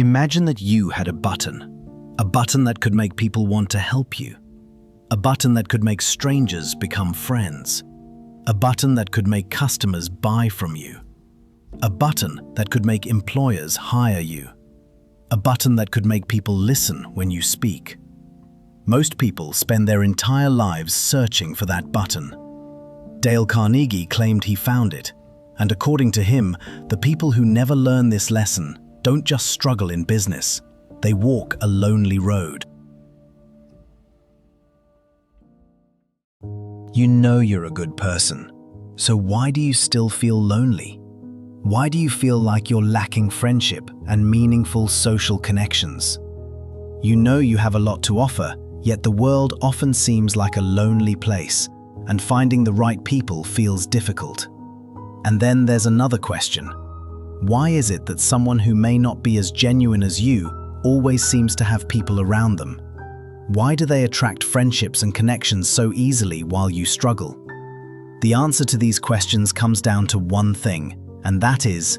Imagine that you had a button that could make people want to help you, a button that could make strangers become friends, a button that could make customers buy from you, a button that could make employers hire you, a button that could make people listen when you speak. Most people spend their entire lives searching for that button. Dale Carnegie claimed he found it, and according to him, the people who never learn this lesson don't just struggle in business, they walk a lonely road. You know you're a good person, so why do you still feel lonely? Why do you feel like you're lacking friendship and meaningful social connections? You know you have a lot to offer, yet the world often seems like a lonely place, and finding the right people feels difficult. And then there's another question. Why is it that someone who may not be as genuine as you always seems to have people around them? Why do they attract friendships and connections so easily while you struggle? The answer to these questions comes down to one thing, and that is,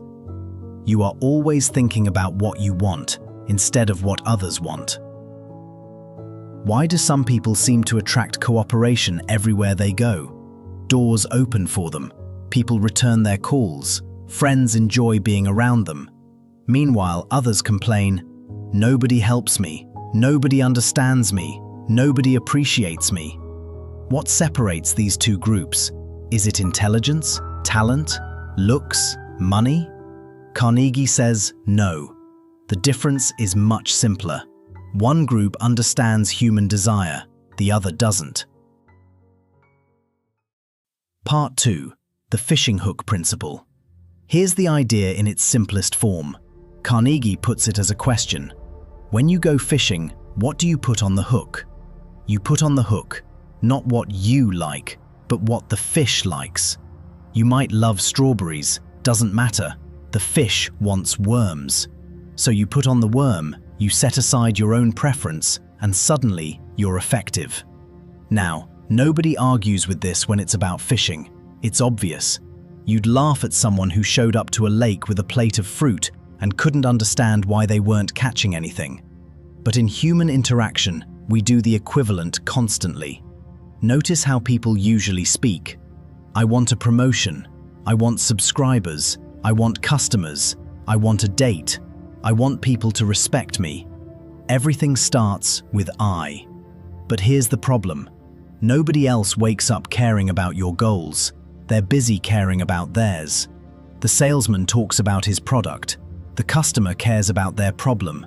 you are always thinking about what you want instead of what others want. Why do some people seem to attract cooperation everywhere they go? Doors open for them, people return their calls, friends enjoy being around them. Meanwhile, others complain, "Nobody helps me, nobody understands me, nobody appreciates me." What separates these two groups? Is it intelligence, talent, looks, money? Carnegie says no. The difference is much simpler. One group understands human desire, the other doesn't. Part 2. The fishing hook principle. Here's the idea in its simplest form. Carnegie puts it as a question. When you go fishing, what do you put on the hook? You put on the hook, not what you like, but what the fish likes. You might love strawberries, doesn't matter. The fish wants worms. So you put on the worm, you set aside your own preference, and suddenly you're effective. Now, nobody argues with this when it's about fishing. It's obvious. You'd laugh at someone who showed up to a lake with a plate of fruit and couldn't understand why they weren't catching anything. But in human interaction, we do the equivalent constantly. Notice how people usually speak. I want a promotion. I want subscribers. I want customers. I want a date. I want people to respect me. Everything starts with I. But here's the problem. Nobody else wakes up caring about your goals. They're busy caring about theirs. The salesman talks about his product. The customer cares about their problem.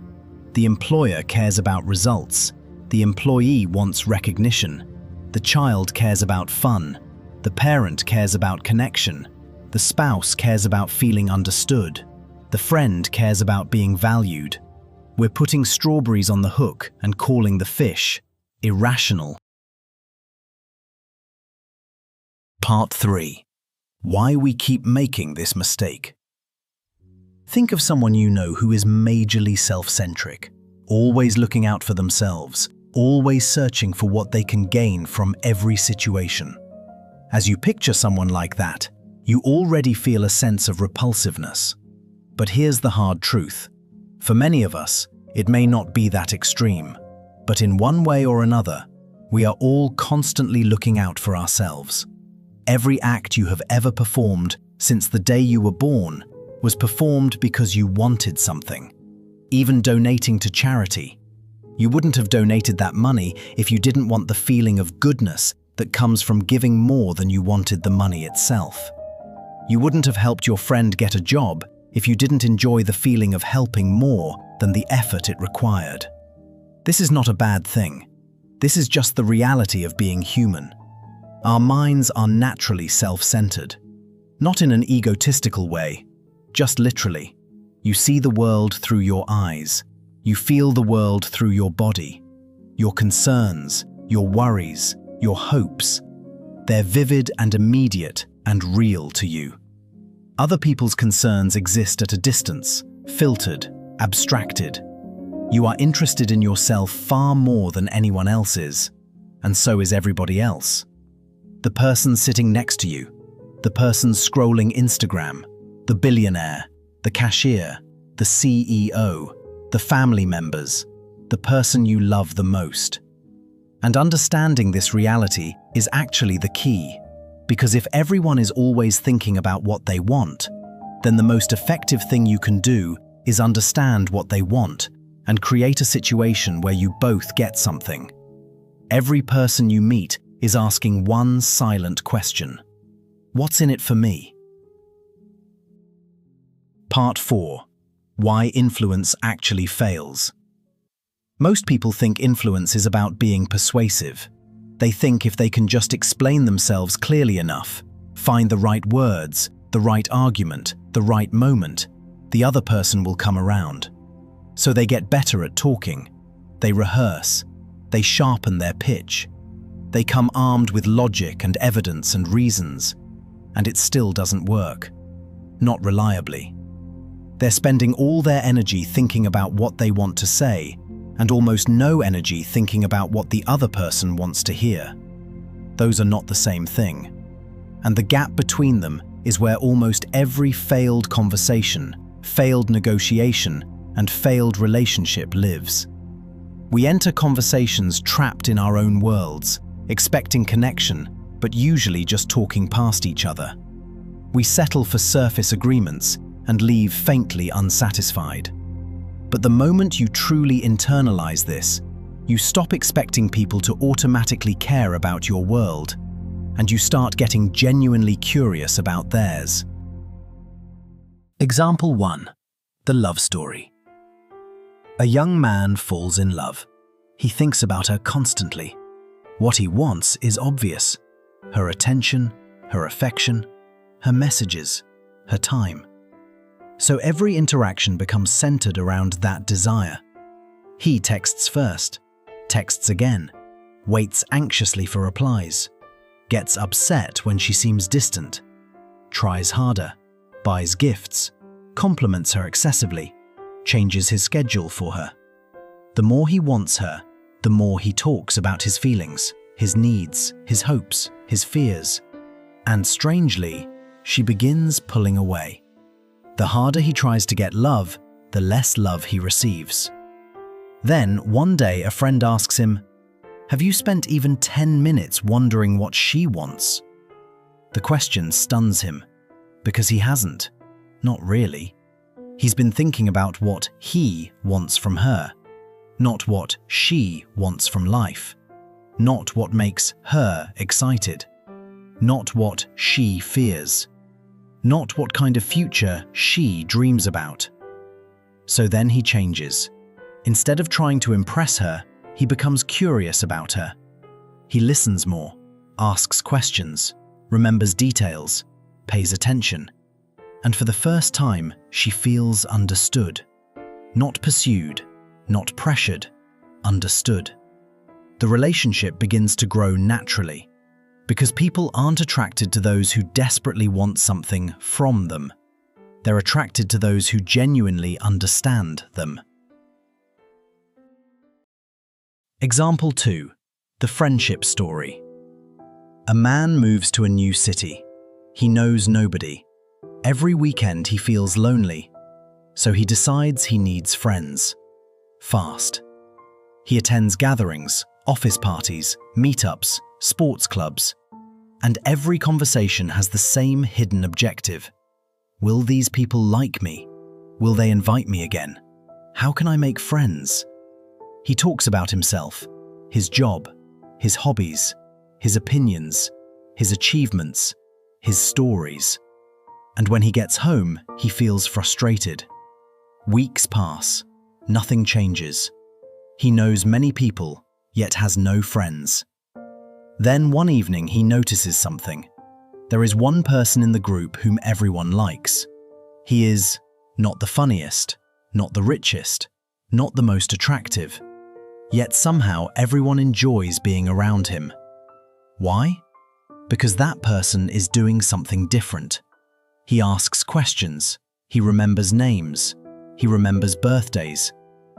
The employer cares about results. The employee wants recognition. The child cares about fun. The parent cares about connection. The spouse cares about feeling understood. The friend cares about being valued. We're putting strawberries on the hook and calling the fish irrational. Part 3. Why we keep making this mistake. Think of someone you know who is majorly self-centric, always looking out for themselves, always searching for what they can gain from every situation. As you picture someone like that, you already feel a sense of repulsiveness. But here's the hard truth. For many of us, it may not be that extreme, but in one way or another, we are all constantly looking out for ourselves. Every act you have ever performed since the day you were born was performed because you wanted something. Even donating to charity. You wouldn't have donated that money if you didn't want the feeling of goodness that comes from giving more than you wanted the money itself. You wouldn't have helped your friend get a job if you didn't enjoy the feeling of helping more than the effort it required. This is not a bad thing. This is just the reality of being human. Our minds are naturally self-centered. Not in an egotistical way, just literally. You see the world through your eyes. You feel the world through your body. Your concerns, your worries, your hopes. They're vivid and immediate and real to you. Other people's concerns exist at a distance, filtered, abstracted. You are interested in yourself far more than anyone else is, and so is everybody else. The person sitting next to you, the person scrolling Instagram, the billionaire, the cashier, the CEO, the family members, the person you love the most. And understanding this reality is actually the key, because if everyone is always thinking about what they want, then the most effective thing you can do is understand what they want and create a situation where you both get something. Every person you meet is asking one silent question: what's in it for me? Part 4. Why influence actually fails. Most people think influence is about being persuasive. They think if they can just explain themselves clearly enough, find the right words, the right argument, the right moment, the other person will come around. So they get better at talking. They rehearse. They sharpen their pitch. They come armed with logic and evidence and reasons, and it still doesn't work. Not reliably. They're spending all their energy thinking about what they want to say, and almost no energy thinking about what the other person wants to hear. Those are not the same thing. And the gap between them is where almost every failed conversation, failed negotiation, and failed relationship lives. We enter conversations trapped in our own worlds, expecting connection, but usually just talking past each other. We settle for surface agreements and leave faintly unsatisfied. But the moment you truly internalize this, you stop expecting people to automatically care about your world, and you start getting genuinely curious about theirs. Example 1. The love story. A young man falls in love. He thinks about her constantly. What he wants is obvious: her attention, her affection, her messages, her time. So every interaction becomes centered around that desire. He texts first, texts again, waits anxiously for replies, gets upset when she seems distant, tries harder, buys gifts, compliments her excessively, changes his schedule for her. The more he wants her, the more he talks about his feelings, his needs, his hopes, his fears. And strangely, she begins pulling away. The harder he tries to get love, the less love he receives. Then, one day, a friend asks him, "Have you spent even 10 minutes wondering what she wants?" The question stuns him, because he hasn't. Not really. He's been thinking about what he wants from her, not what she wants from life, not what makes her excited, not what she fears, not what kind of future she dreams about. So then he changes. Instead of trying to impress her, he becomes curious about her. He listens more, asks questions, remembers details, pays attention. And for the first time, she feels understood. Not pursued, not pressured, understood. The relationship begins to grow naturally, because people aren't attracted to those who desperately want something from them. They're attracted to those who genuinely understand them. Example 2. The friendship story. A man moves to a new city. He knows nobody. Every weekend he feels lonely, so he decides he needs friends. Fast. He attends gatherings, office parties, meetups, sports clubs, and every conversation has the same hidden objective. Will these people like me? Will they invite me again? How can I make friends? He talks about himself, his job, his hobbies, his opinions, his achievements, his stories. And when he gets home, he feels frustrated. Weeks pass, nothing changes. He knows many people, yet has no friends. Then one evening he notices something. There is one person in the group whom everyone likes. He is not the funniest, not the richest, not the most attractive. Yet somehow everyone enjoys being around him. Why? Because that person is doing something different. He asks questions. He remembers names. He remembers birthdays.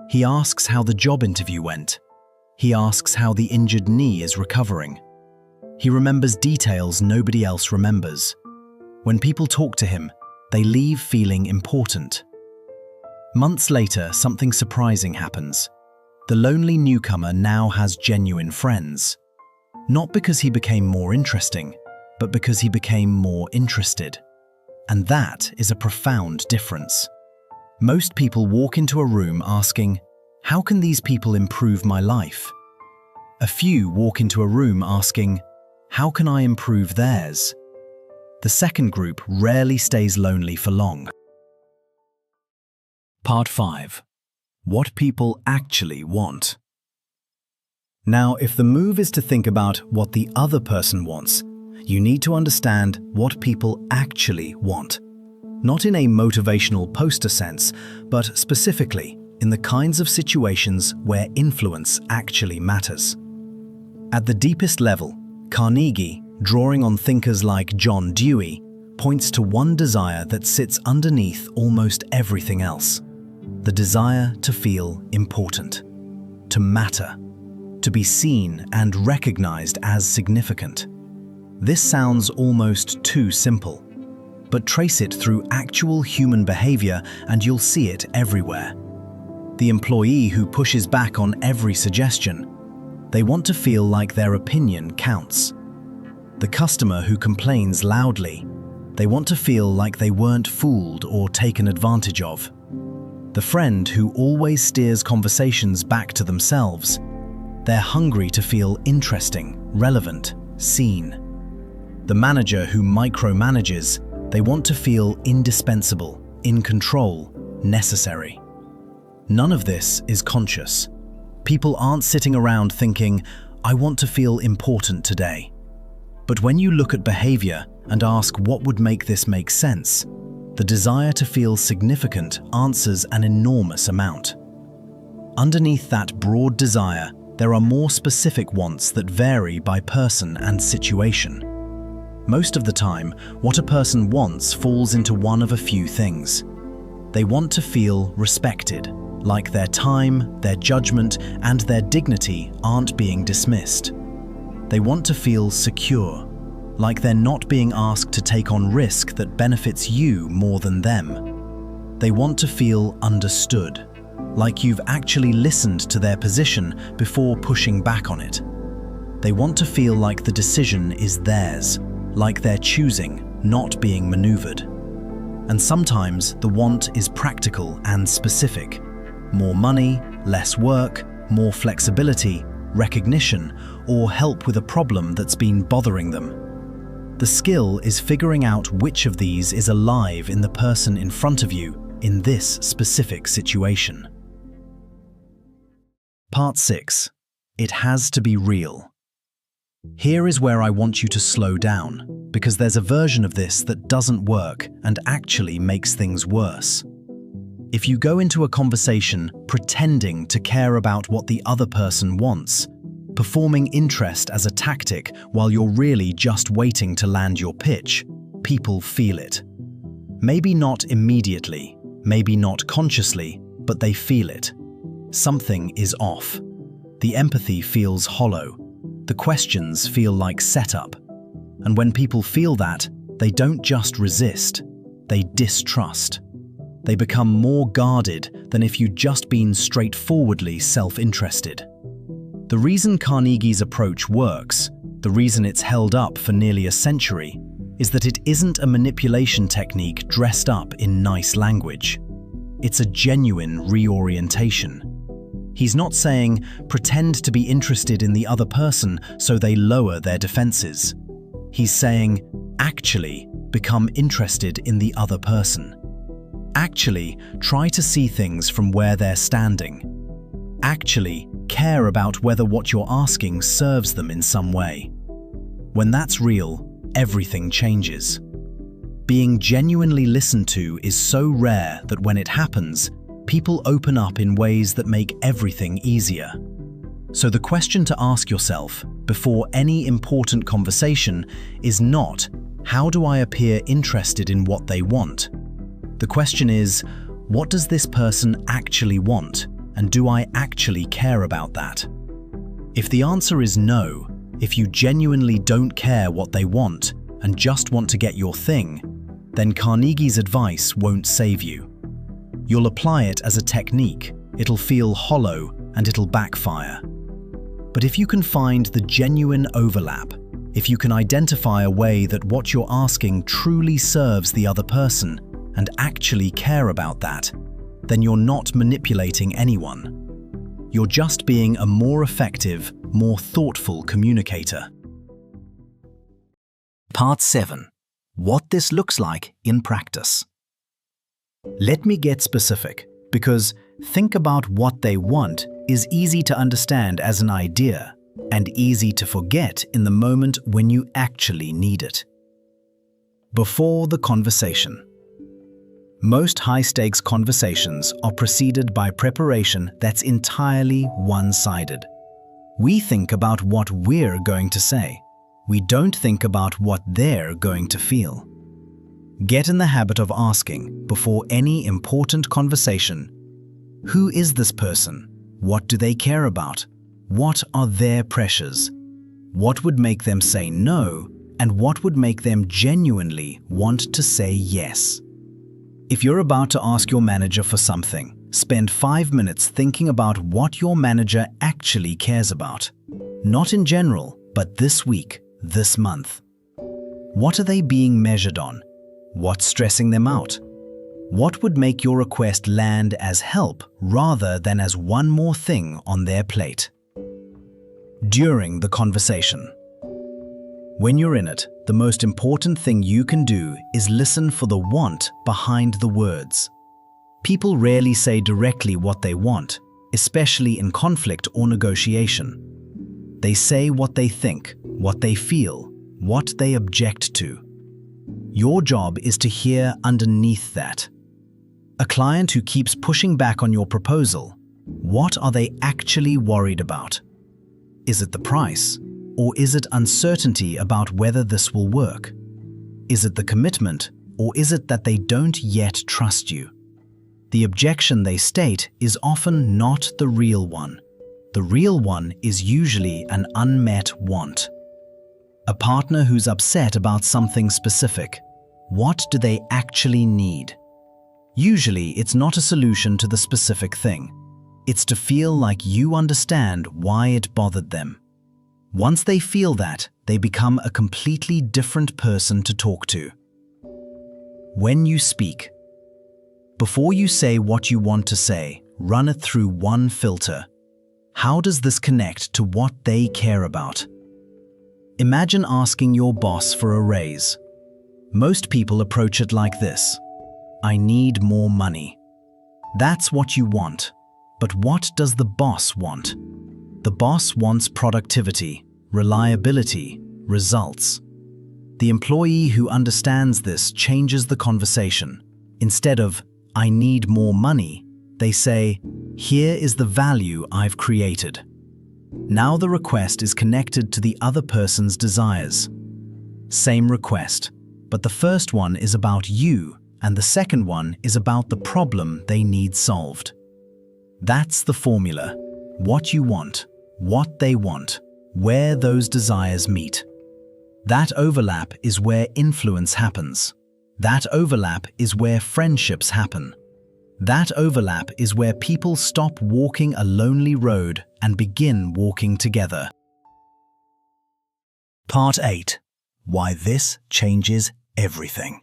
He asks how the job interview went. He asks how the injured knee is recovering. He remembers details nobody else remembers. When people talk to him, they leave feeling important. Months later, something surprising happens. The lonely newcomer now has genuine friends. Not because he became more interesting, but because he became more interested. And that is a profound difference. Most people walk into a room asking, "How can these people improve my life?" A few walk into a room asking, "How can I improve theirs?" The second group rarely stays lonely for long. Part 5. What people actually want. Now, if the move is to think about what the other person wants, you need to understand what people actually want. Not in a motivational poster sense, but specifically in the kinds of situations where influence actually matters. At the deepest level, Carnegie, drawing on thinkers like John Dewey, points to one desire that sits underneath almost everything else: the desire to feel important, to matter, to be seen and recognized as significant. This sounds almost too simple, but trace it through actual human behavior and you'll see it everywhere. The employee who pushes back on every suggestion, they want to feel like their opinion counts. The customer who complains loudly, they want to feel like they weren't fooled or taken advantage of. The friend who always steers conversations back to themselves, they're hungry to feel interesting, relevant, seen. The manager who micromanages, they want to feel indispensable, in control, necessary. None of this is conscious. People aren't sitting around thinking, "I want to feel important today." But when you look at behavior and ask what would make this make sense, the desire to feel significant answers an enormous amount. Underneath that broad desire, there are more specific wants that vary by person and situation. Most of the time, what a person wants falls into one of a few things. They want to feel respected, like their time, their judgment, and their dignity aren't being dismissed. They want to feel secure, like they're not being asked to take on risk that benefits you more than them. They want to feel understood, like you've actually listened to their position before pushing back on it. They want to feel like the decision is theirs, like they're choosing, not being maneuvered. And sometimes the want is practical and specific. More money, less work, more flexibility, recognition, or help with a problem that's been bothering them. The skill is figuring out which of these is alive in the person in front of you in this specific situation. Part 6. It has to be real. Here is where I want you to slow down, because there's a version of this that doesn't work and actually makes things worse. If you go into a conversation pretending to care about what the other person wants, performing interest as a tactic while you're really just waiting to land your pitch, people feel it. Maybe not immediately, maybe not consciously, but they feel it. Something is off. The empathy feels hollow. The questions feel like setup. And when people feel that, they don't just resist, they distrust. They become more guarded than if you'd just been straightforwardly self-interested. The reason Carnegie's approach works, the reason it's held up for nearly a century, is that it isn't a manipulation technique dressed up in nice language. It's a genuine reorientation. He's not saying, pretend to be interested in the other person so they lower their defenses. He's saying, actually become interested in the other person. Actually try to see things from where they're standing. Actually care about whether what you're asking serves them in some way. When that's real, everything changes. Being genuinely listened to is so rare that when it happens, people open up in ways that make everything easier. So the question to ask yourself before any important conversation is not, how do I appear interested in what they want? The question is, what does this person actually want, and do I actually care about that? If the answer is no, if you genuinely don't care what they want and just want to get your thing, then Carnegie's advice won't save you. You'll apply it as a technique, it'll feel hollow, and it'll backfire. But if you can find the genuine overlap, if you can identify a way that what you're asking truly serves the other person and actually care about that, then you're not manipulating anyone. You're just being a more effective, more thoughtful communicator. Part 7. What this looks like in practice. Let me get specific, because think about what they want is easy to understand as an idea and easy to forget in the moment when you actually need it. Before the conversation. Most high-stakes conversations are preceded by preparation that's entirely one-sided. We think about what we're going to say. We don't think about what they're going to feel. Get in the habit of asking, before any important conversation, who is this person? What do they care about? What are their pressures? What would make them say no, and what would make them genuinely want to say yes? If you're about to ask your manager for something, spend 5 minutes thinking about what your manager actually cares about. Not in general, but this week, this month. What are they being measured on? What's stressing them out? What would make your request land as help rather than as one more thing on their plate? During the conversation. When you're in it, the most important thing you can do is listen for the want behind the words. People rarely say directly what they want, especially in conflict or negotiation. They say what they think, what they feel, what they object to. Your job is to hear underneath that. A client who keeps pushing back on your proposal, what are they actually worried about? Is it the price? Or is it uncertainty about whether this will work? Is it the commitment, or is it that they don't yet trust you? The objection they state is often not the real one. The real one is usually an unmet want. A partner who's upset about something specific. What do they actually need? Usually, it's not a solution to the specific thing. It's to feel like you understand why it bothered them. Once they feel that, they become a completely different person to talk to. When you speak. Before you say what you want to say, run it through one filter. How does this connect to what they care about? Imagine asking your boss for a raise. Most people approach it like this. I need more money. That's what you want. But what does the boss want? The boss wants productivity, reliability, results. The employee who understands this changes the conversation. Instead of, I need more money, they say, here is the value I've created. Now the request is connected to the other person's desires. Same request, but the first one is about you, and the second one is about the problem they need solved. That's the formula. What you want, what they want, where those desires meet. That overlap is where influence happens. That overlap is where friendships happen. That overlap is where people stop walking a lonely road and begin walking together. Part 8. Why this changes everything.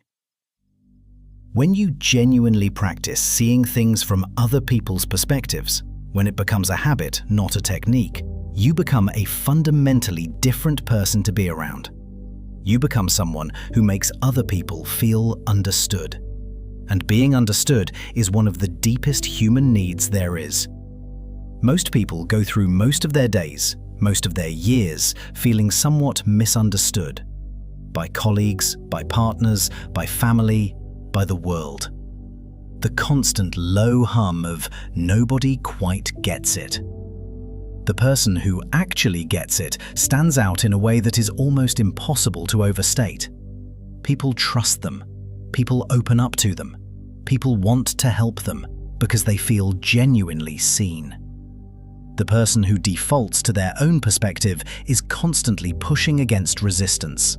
When you genuinely practice seeing things from other people's perspectives, when it becomes a habit, not a technique, you become a fundamentally different person to be around. You become someone who makes other people feel understood. And being understood is one of the deepest human needs there is. Most people go through most of their days, most of their years, feeling somewhat misunderstood. By colleagues, by partners, by family, by the world. The constant low hum of nobody quite gets it. The person who actually gets it stands out in a way that is almost impossible to overstate. People trust them. People open up to them. People want to help them because they feel genuinely seen. The person who defaults to their own perspective is constantly pushing against resistance.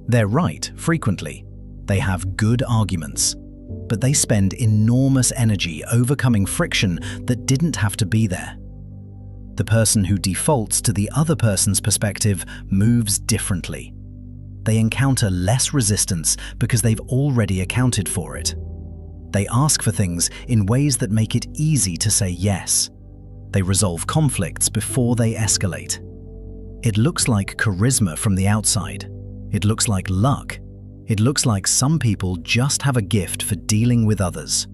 They're right, frequently. They have good arguments. but they spend enormous energy overcoming friction that didn't have to be there. The person who defaults to the other person's perspective moves differently. They encounter less resistance because they've already accounted for it. They ask for things in ways that make it easy to say yes. They resolve conflicts before they escalate. It looks like charisma from the outside. It looks like luck. It looks like some people just have a gift for dealing with others.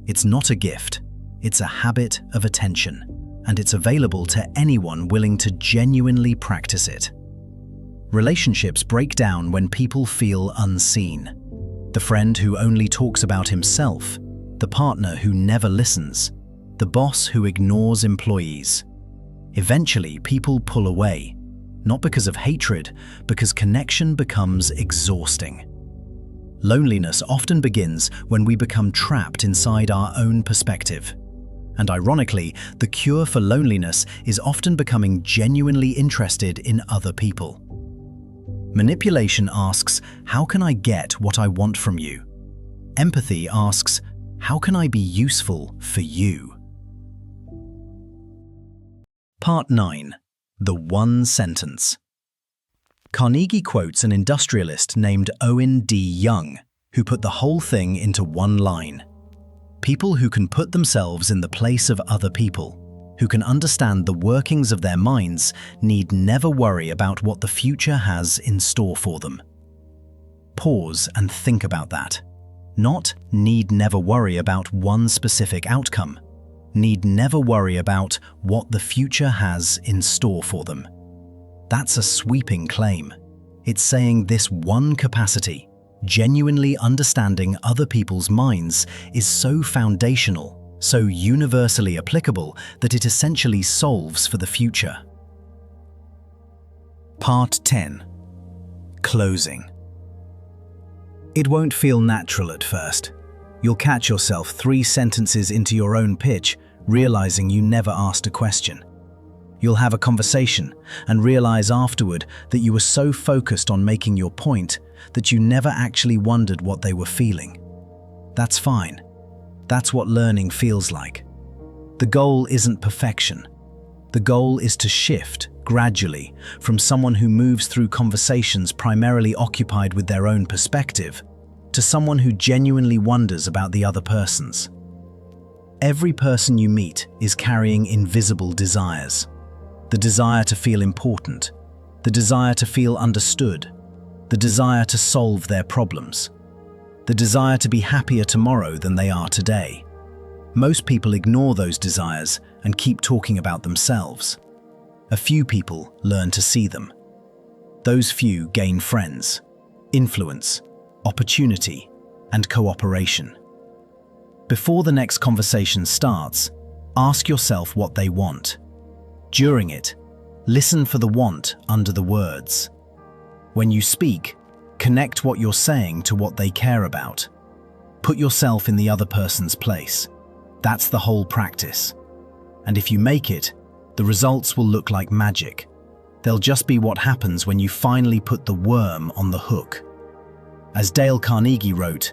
It's not a gift. It's a habit of attention, and it's available to anyone willing to genuinely practice it. Relationships break down when people feel unseen. The friend who only talks about himself, the partner who never listens, the boss who ignores employees. Eventually, people pull away, not because of hatred, because connection becomes exhausting. Loneliness often begins when we become trapped inside our own perspective. And ironically, the cure for loneliness is often becoming genuinely interested in other people. Manipulation asks, how can I get what I want from you? Empathy asks, how can I be useful for you? Part 9. The One Sentence. Carnegie quotes an industrialist named Owen D. Young, who put the whole thing into one line. People who can put themselves in the place of other people, who can understand the workings of their minds, need never worry about what the future has in store for them. Pause and think about that. Not need never worry about one specific outcome. Need never worry about what the future has in store for them. That's a sweeping claim. It's saying this one capacity, genuinely understanding other people's minds, is so foundational, so universally applicable that it essentially solves for the future. Part 10. Closing. It won't feel natural at first. You'll catch yourself 3 sentences into your own pitch, realizing you never asked a question. You'll have a conversation and realize afterward that you were so focused on making your point that you never actually wondered what they were feeling. That's fine. That's what learning feels like. The goal isn't perfection. The goal is to shift, gradually, from someone who moves through conversations primarily occupied with their own perspective, to someone who genuinely wonders about the other person's. Every person you meet is carrying invisible desires. The desire to feel important, the desire to feel understood, the desire to solve their problems, the desire to be happier tomorrow than they are today. Most people ignore those desires and keep talking about themselves. A few people learn to see them. Those few gain friends, influence, opportunity, and cooperation. Before the next conversation starts, ask yourself what they want. During it, listen for the want under the words. When you speak, connect what you're saying to what they care about. Put yourself in the other person's place. That's the whole practice. And if you make it, the results will look like magic. They'll just be what happens when you finally put the worm on the hook. As Dale Carnegie wrote,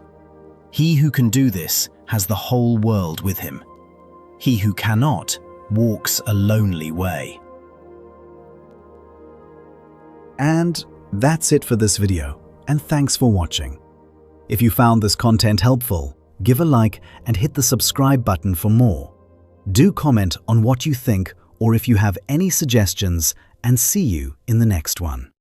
"He who can do this has the whole world with him. He who cannot walks a lonely way." And that's it for this video, and thanks for watching. If you found this content helpful, give a like and hit the subscribe button for more. Do comment on what you think or if you have any suggestions, and see you in the next one.